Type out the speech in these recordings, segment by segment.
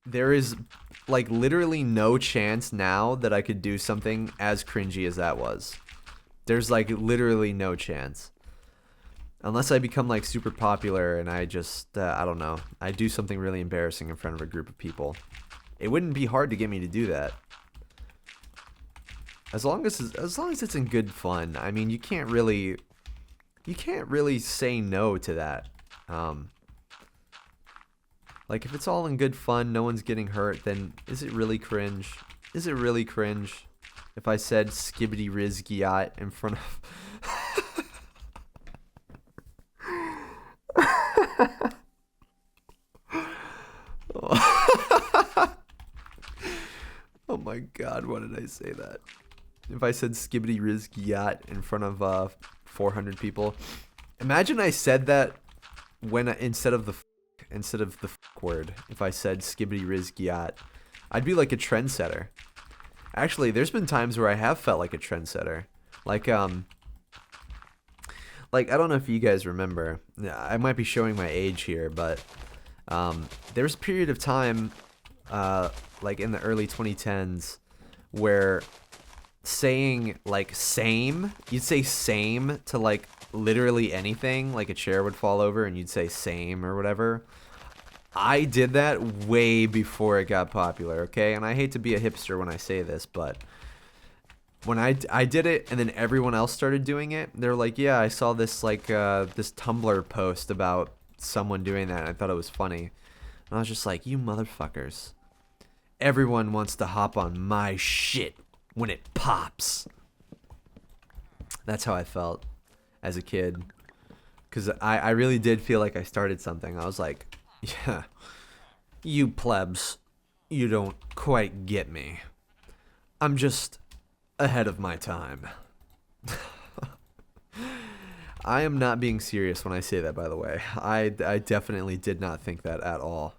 there is like literally no chance now that I could do something as cringy as that was. There's like literally no chance. Unless I become like super popular and I just, I don't know, I do something really embarrassing in front of a group of people. It wouldn't be hard to get me to do that. As long as it's in good fun. I mean, you can't really say no to that. Um, like if it's all in good fun, no one's getting hurt, then is it really cringe? Is it really cringe if I said Skibidi Riz Giat in front of Oh my god, why did I say that? If I said Skibidi Riz Giat in front of 400 people. Imagine I said that when instead of the word. If I said Skibidi Riz Giat, I'd be like a trendsetter. Actually, there's been times where I have felt like a trendsetter. Like I don't know if you guys remember. I might be showing my age here, but there was a period of time, like in the early 2010s, where saying like same, you'd say same to like literally anything. Like a chair would fall over and you'd say same or whatever. I did that way before it got popular, okay? And I hate to be a hipster when I say this, but when I did it and then everyone else started doing it, they're like, yeah, I saw this like this Tumblr post about someone doing that and I thought it was funny. And I was just like, you motherfuckers. Everyone wants to hop on my shit when it pops. That's how I felt as a kid. Because I really did feel like I started something. I was like, yeah, you plebs, you don't quite get me. I'm just ahead of my time. I am not being serious when I say that, by the way. I definitely did not think that at all.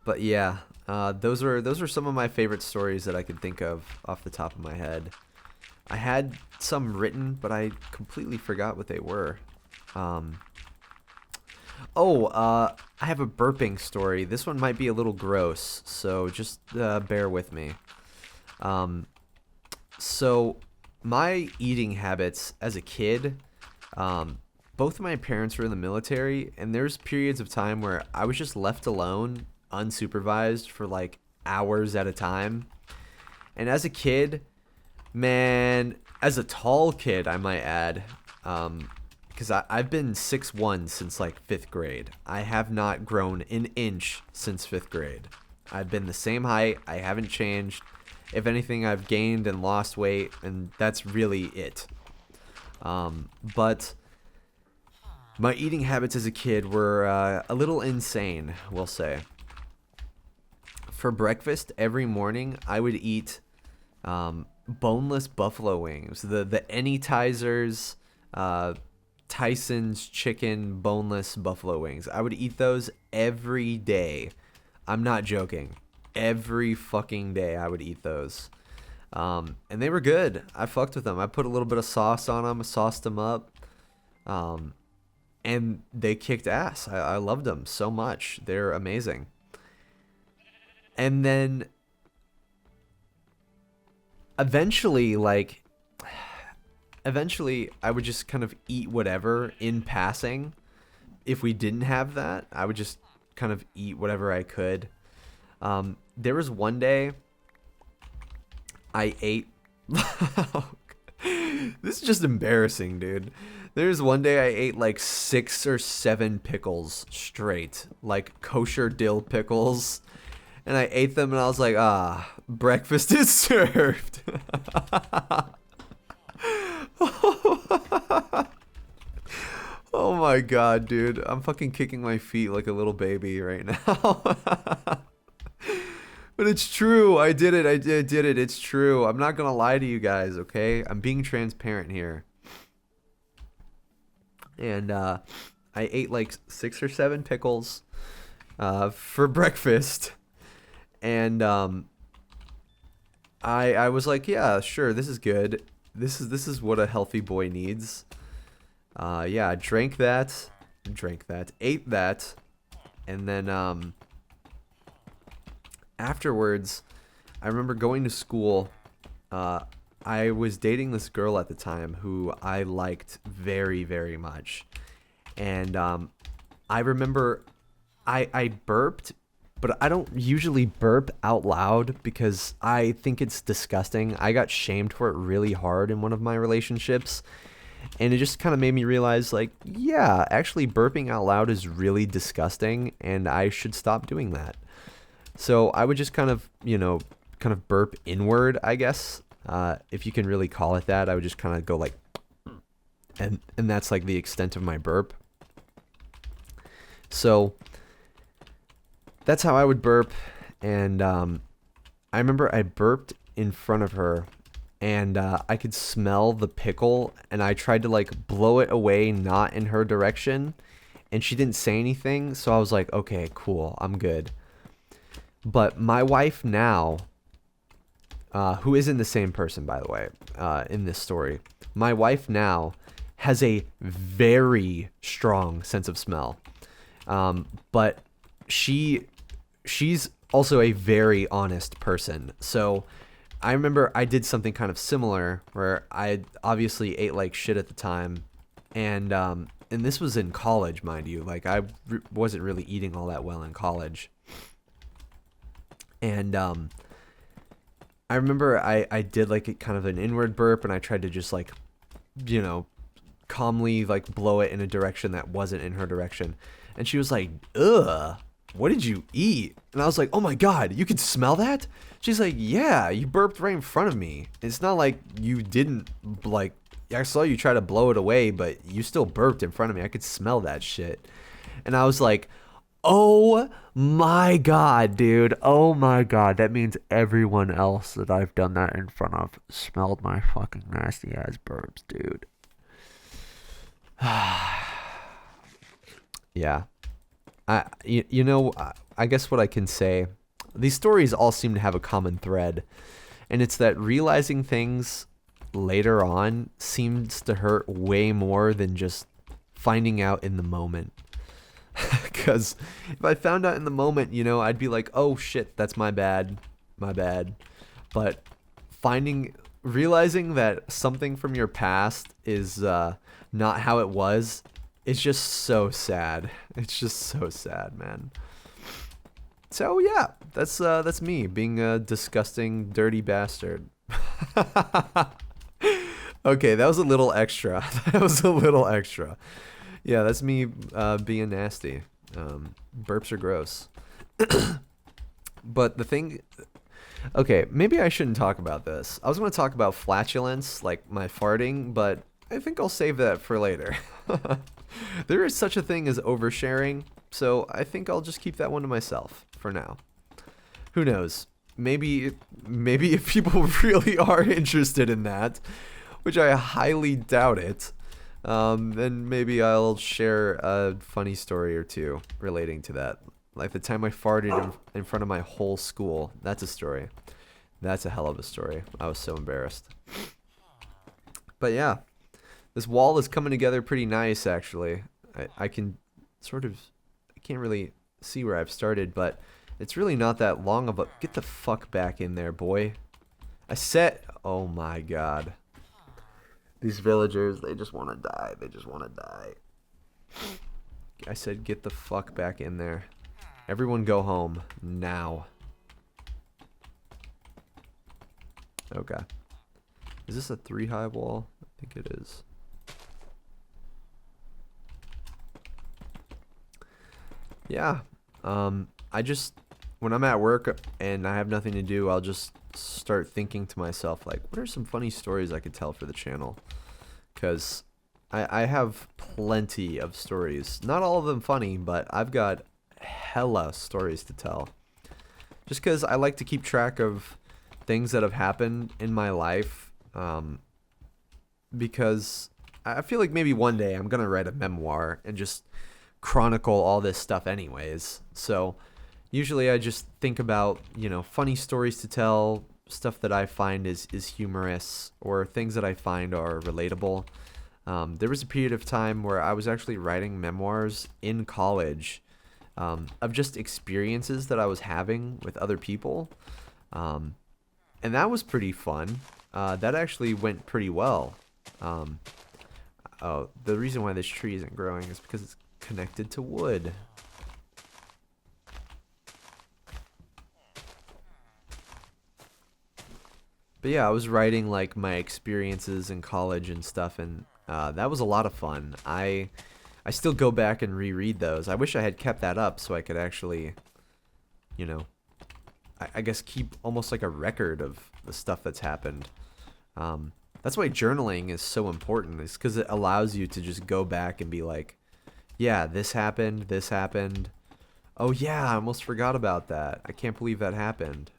But yeah, those were some of my favorite stories that I could think of off the top of my head. I had some written, but I completely forgot what they were. Um, I have a burping story. This one might be a little gross, so just bear with me. Um, so my eating habits as a kid, both of my parents were in the military, and there's periods of time where I was just left alone, unsupervised for like hours at a time. And as a kid, man, as a tall kid, I might add, because I've been 6'1" since like 5th grade. I have not grown an inch since 5th grade. I've been the same height. I haven't changed. If anything, I've gained and lost weight, and that's really it. But my eating habits as a kid were a little insane, we'll say. For breakfast every morning, I would eat boneless buffalo wings, the Anytizers, Tyson's chicken boneless buffalo wings. I would eat those every day. I'm not joking. Every fucking day I would eat those. And they were good. I fucked with them. I put a little bit of sauce on them, sauced them up. And they kicked ass. I loved them so much. They're amazing. And then eventually, I would just kind of eat whatever in passing. If we didn't have that, I would just kind of eat whatever I could. There was one day I ate. This is just embarrassing, dude. There's one day I ate like 6 or 7 pickles straight, like kosher dill pickles. And I ate them and I was like, breakfast is served. Oh my god, dude. I'm fucking kicking my feet like a little baby right now. But it's true. I did it. I did it. It's true. I'm not going to lie to you guys, okay? I'm being transparent here. And I ate like 6 or 7 pickles for breakfast. And I was like, yeah, sure, this is good. This is what a healthy boy needs. Yeah, ate that. And then afterwards, I remember going to school. I was dating this girl at the time who I liked very, very much. And I remember I burped, but I don't usually burp out loud because I think it's disgusting. I got shamed for it really hard in one of my relationships. And it just kind of made me realize, like, yeah, actually burping out loud is really disgusting and I should stop doing that. So I would just kind of, kind of burp inward, I guess. If you can really call it that. I would just kind of go like, and that's like the extent of my burp. So that's how I would burp. And I remember I burped in front of her and I could smell the pickle and I tried to like blow it away, not in her direction. And she didn't say anything. So I was like, okay, cool, I'm good. But my wife now, who isn't the same person, by the way, in this story, my wife now has a very strong sense of smell. But she's also a very honest person. So I remember I did something kind of similar where I obviously ate like shit at the time. And this was in college, mind you. Like I wasn't really eating all that well in college. And I remember I did like a kind of an inward burp and I tried to just like, calmly like blow it in a direction that wasn't in her direction. And she was like, ugh, what did you eat? And I was like, oh my God, you could smell that? She's like, yeah, you burped right in front of me. It's not like you didn't, like, I saw you try to blow it away, but you still burped in front of me. I could smell that shit. And I was like, oh my God, dude. Oh my God. That means everyone else that I've done that in front of smelled my fucking nasty ass burps, dude. Yeah. I guess what I can say, these stories all seem to have a common thread, and it's that realizing things later on seems to hurt way more than just finding out in the moment. Because if I found out in the moment, I'd be like, oh shit, that's my bad. But realizing that something from your past is not how it was, it's just so sad. It's just so sad, man. So yeah, that's me being a disgusting, dirty bastard. Okay, that was a little extra. Yeah, that's me being nasty. Burps are gross. But the thing... Okay, maybe I shouldn't talk about this. I was going to talk about flatulence, like my farting, but I think I'll save that for later. There is such a thing as oversharing, so I think I'll just keep that one to myself for now. Who knows? Maybe if people really are interested in that, which I highly doubt it, then maybe I'll share a funny story or two relating to that. Like the time I farted in front of my whole school. That's a story. That's a hell of a story. I was so embarrassed. But yeah, this wall is coming together pretty nice, actually. I can sort of... I can't really see where I've started, but it's really not that long of a... Get the fuck back in there, boy. I said... Oh my God. These villagers, they just want to die. They just want to die. I said get the fuck back in there. Everyone go home. Now. Okay. Is this a 3-high wall? I think it is. Yeah. I just... When I'm at work and I have nothing to do, I'll just start thinking to myself, like, what are some funny stories I could tell for the channel? Because I have plenty of stories. Not all of them funny, but I've got hella stories to tell. Just because I like to keep track of things that have happened in my life. Because I feel like maybe one day I'm going to write a memoir and just chronicle all this stuff anyways. So usually I just think about, funny stories to tell, stuff that I find is humorous, or things that I find are relatable. There was a period of time where I was actually writing memoirs in college, of just experiences that I was having with other people. Um, and that was pretty fun. That actually went pretty well. Um, oh, the reason why this tree isn't growing is because it's connected to wood. But yeah, I was writing like my experiences in college and stuff, and that was a lot of fun. I still go back and reread those. I wish I had kept that up so I could actually, you know, I guess keep almost like a record of the stuff that's happened. That's why journaling is so important, is because it allows you to just go back and be like, yeah, this happened, this happened. Oh yeah, I almost forgot about that. I can't believe that happened.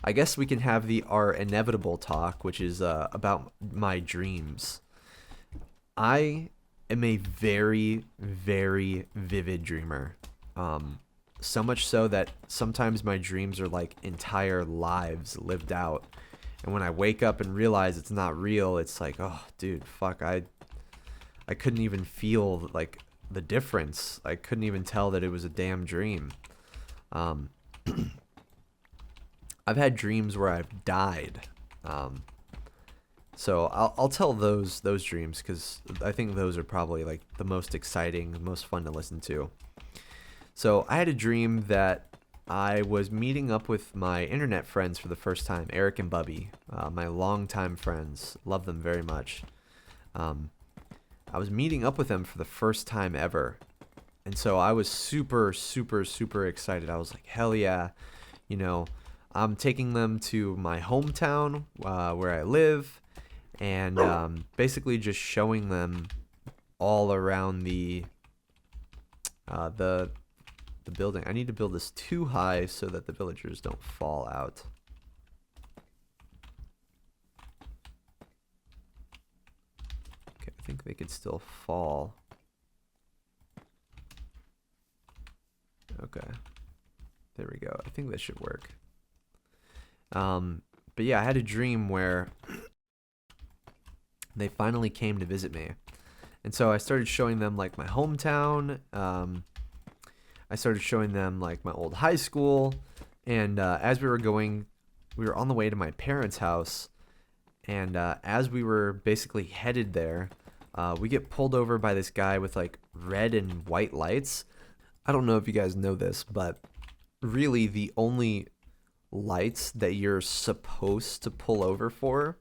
I guess we can have our inevitable talk, which is about my dreams. I am a very, very vivid dreamer. So much so that sometimes my dreams are like entire lives lived out. And when I wake up and realize it's not real, it's like, oh, dude, fuck, I couldn't even feel like the difference. I couldn't even tell that it was a damn dream. Um, I've had dreams where I've died. So I'll tell those dreams because I think those are probably like the most exciting, most fun to listen to. So I had a dream that I was meeting up with my internet friends for the first time, Eric and Bubby, my longtime friends. Love them very much. I was meeting up with them for the first time ever. And so I was super, super, super excited. I was like, hell yeah. You know, I'm taking them to my hometown where I live, and basically just showing them all around the building. I need to build this too high so that the villagers don't fall out. Okay, I think they could still fall. Okay. There we go. I think that should work. But yeah, I had a dream where they finally came to visit me. And so I started showing them like my hometown. I started showing them like my old high school. And as we were going, we were on the way to my parents' house. And as we were basically headed there, we get pulled over by this guy with like red and white lights. I don't know if you guys know this, but really the only lights that you're supposed to pull over for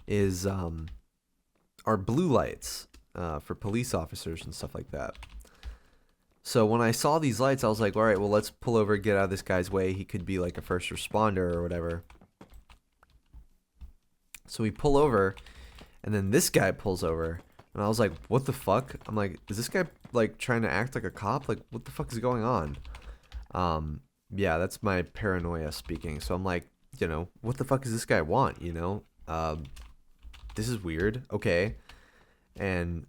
is are blue lights for police officers and stuff like that. So when I saw these lights, I was like, all right, well, let's pull over, get out of this guy's way. He could be like a first responder or whatever. So we pull over, and then this guy pulls over, and I was like, what the fuck? I'm like, is this guy like trying to act like a cop? Like, what the fuck is going on? Yeah, that's my paranoia speaking. So I'm like, you know, what the fuck does this guy want? You know, this is weird. Okay. And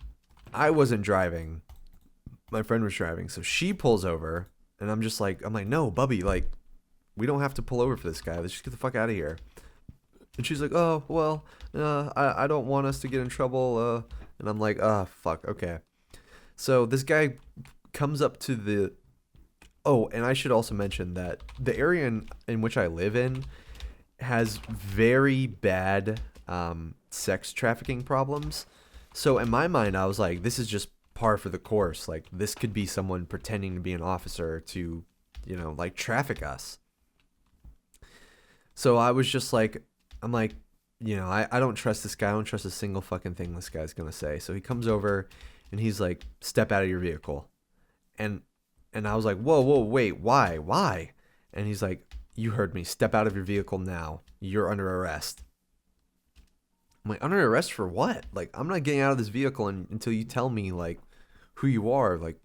I wasn't driving. My friend was driving. So she pulls over, and I'm like, no, Bubby, like, we don't have to pull over for this guy. Let's just get the fuck out of here. And she's like, oh, well, I don't want us to get in trouble. And I'm like, oh, fuck. Okay. So this guy comes up to the... Oh, and I should also mention that the area in which I live in has very bad sex trafficking problems. So in my mind, I was like, this is just par for the course. Like, this could be someone pretending to be an officer to, you know, like traffic us. So I was just like, I'm like, you know, I don't trust this guy. I don't trust a single fucking thing this guy's going to say. So he comes over and he's like, step out of your vehicle. And I was like, whoa, wait, why? And he's like, you heard me. Step out of your vehicle now. You're under arrest. I'm like, under arrest for what? Like, I'm not getting out of this vehicle until you tell me, like, who you are. Like,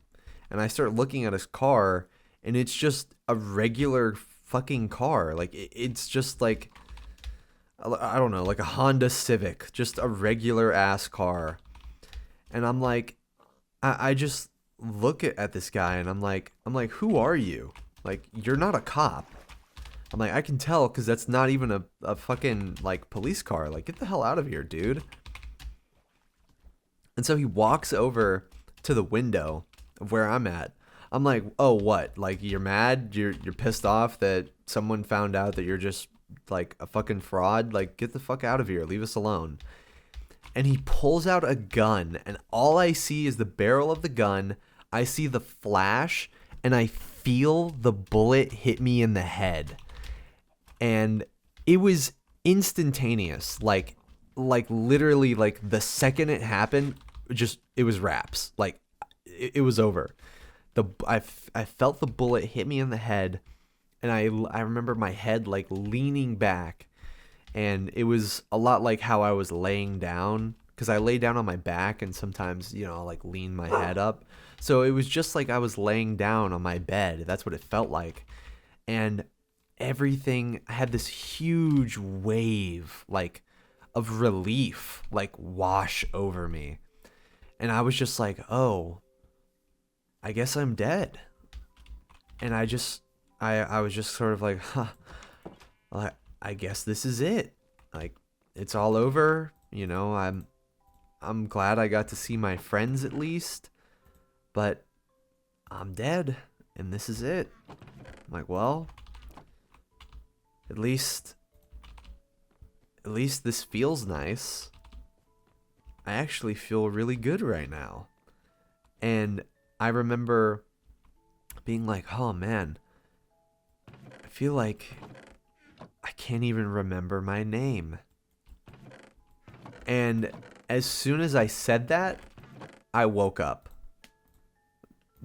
and I start looking at his car, and it's just a regular fucking car. Like, it's just like, I don't know, like a Honda Civic. Just a regular ass car. And I'm like, I just look at this guy, and I'm like, who are you? Like, you're not a cop. I'm like, I can tell because that's not even a fucking like police car. Like, get the hell out of here, dude. And so he walks over to the window, of where I'm at. I'm like, oh, what? Like, you're mad? You're pissed off that someone found out that you're just like a fucking fraud? Like, get the fuck out of here. Leave us alone. And he pulls out a gun, and all I see is the barrel of the gun. I see the flash, and I feel the bullet hit me in the head. And it was instantaneous. Like literally, like the second it happened, just it was wraps. Like it was over. I felt the bullet hit me in the head, and I remember my head like leaning back, and it was a lot like how I was laying down, because I lay down on my back, and sometimes, you know, I'll like lean my head up. So it was just like I was laying down on my bed. That's what it felt like. And everything, I had this huge wave like of relief like wash over me. And I was just like, oh, I guess I'm dead. And I was just sort of like, huh, I guess this is it. Like, it's all over. You know, I'm glad I got to see my friends at least, but I'm dead, and this is it. I'm like, well, at least this feels nice. I actually feel really good right now. And I remember being like, oh man, I feel like I can't even remember my name. And as soon as I said that, I woke up.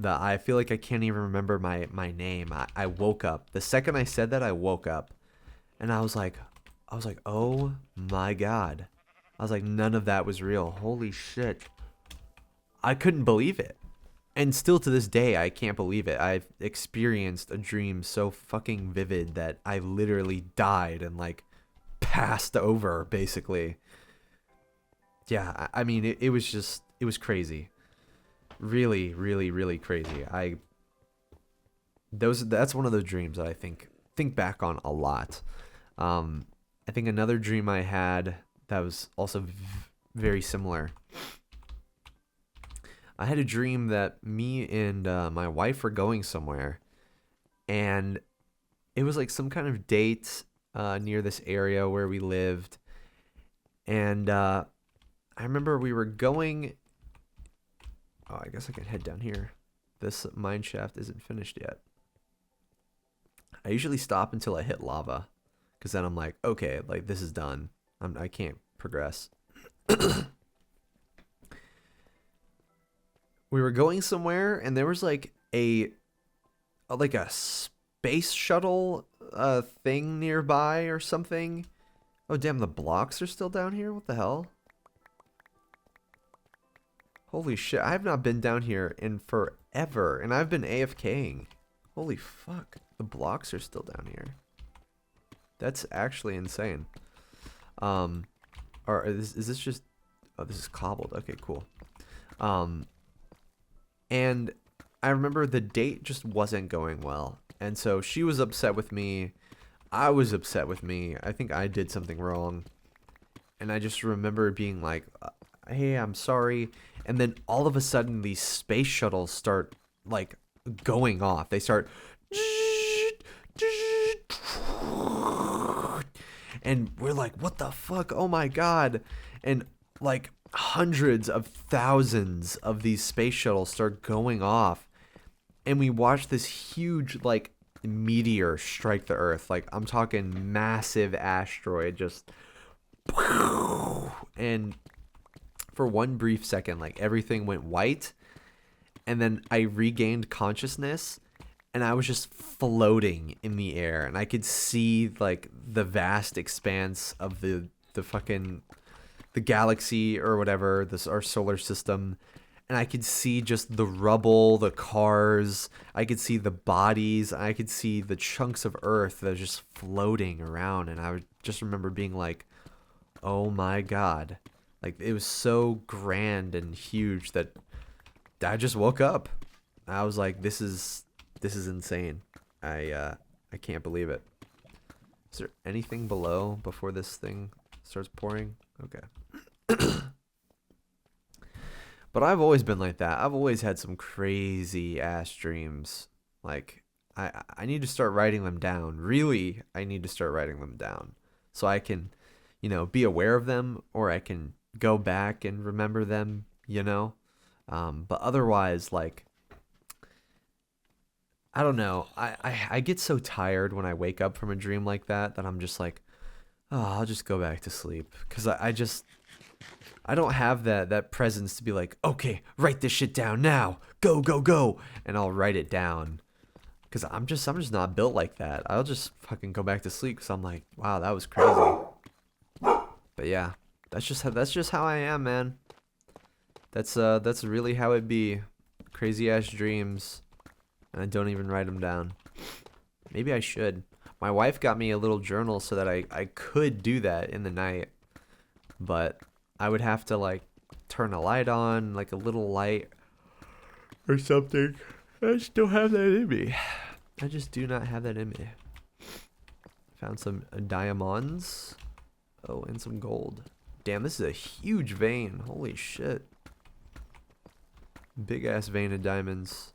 I feel like I can't even remember my name. I woke up. The second I said that, I woke up. And I was like, oh my God. I was like, none of that was real. Holy shit. I couldn't believe it. And still to this day, I can't believe it. I've experienced a dream so fucking vivid that I literally died and like passed over, basically. Yeah, I mean, it was just, it was crazy. Really, really, really crazy. That's one of those dreams that I think back on a lot. I think another dream I had that was also very similar. I had a dream that me and my wife were going somewhere, and it was like some kind of date near this area where we lived. And I remember we were going. Oh, I guess I can head down here. This mine shaft isn't finished yet. I usually stop until I hit lava, because then I'm like, okay, like this is done. I can't progress. We were going somewhere, and there was like a space shuttle thing nearby or something. Oh damn, the blocks are still down here. What the hell? Holy shit, I have not been down here in forever, and I've been AFKing. Holy fuck, the blocks are still down here. That's actually insane. Or is this just... Oh, this is cobbled. Okay, cool. And I remember the date just wasn't going well. And so she was upset with me. I was upset with me. I think I did something wrong. And I just remember being like, hey, I'm sorry. And then all of a sudden, these space shuttles start, like, going off. They start... And we're like, what the fuck? Oh my God. And, like, hundreds of thousands of these space shuttles start going off. And we watch this huge, like, meteor strike the Earth. Like, I'm talking massive asteroid just... And... for one brief second, like everything went white, and then I regained consciousness, and I was just floating in the air, and I could see like the vast expanse of the fucking the galaxy or whatever, our solar system, and I could see just the rubble, the cars, I could see the bodies, I could see the chunks of Earth that was just floating around, and I would just remember being like, oh my God. Like, it was so grand and huge that I just woke up. I was like, this is insane. I can't believe it. Is there anything below before this thing starts pouring? Okay. But I've always been like that. I've always had some crazy ass dreams. Like I need to start writing them down. Really, I need to start writing them down so I can, be aware of them, or I can go back and remember them, But otherwise, like, I don't know. I get so tired when I wake up from a dream like that I'm just like, oh, I'll just go back to sleep. Because I don't have that presence to be like, okay, write this shit down now. Go, go, go. And I'll write it down. Because I'm just not built like that. I'll just fucking go back to sleep because I'm like, wow, that was crazy. But yeah, that's just how I am, man. That's really how it be. Crazy ass dreams. And I don't even write them down. Maybe I should. My wife got me a little journal so that I could do that in the night. But I would have to, like, turn a light on, like a little light or something. I just don't have that in me. I just do not have that in me. Found some diamonds. Oh, and some gold. Damn, this is a huge vein. Holy shit. Big ass vein of diamonds.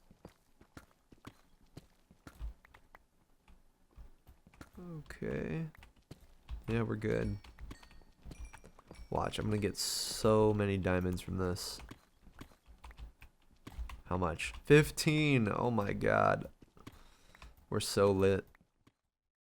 Okay. Yeah, we're good. Watch, I'm gonna get so many diamonds from this. How much? 15! Oh my god. We're so lit.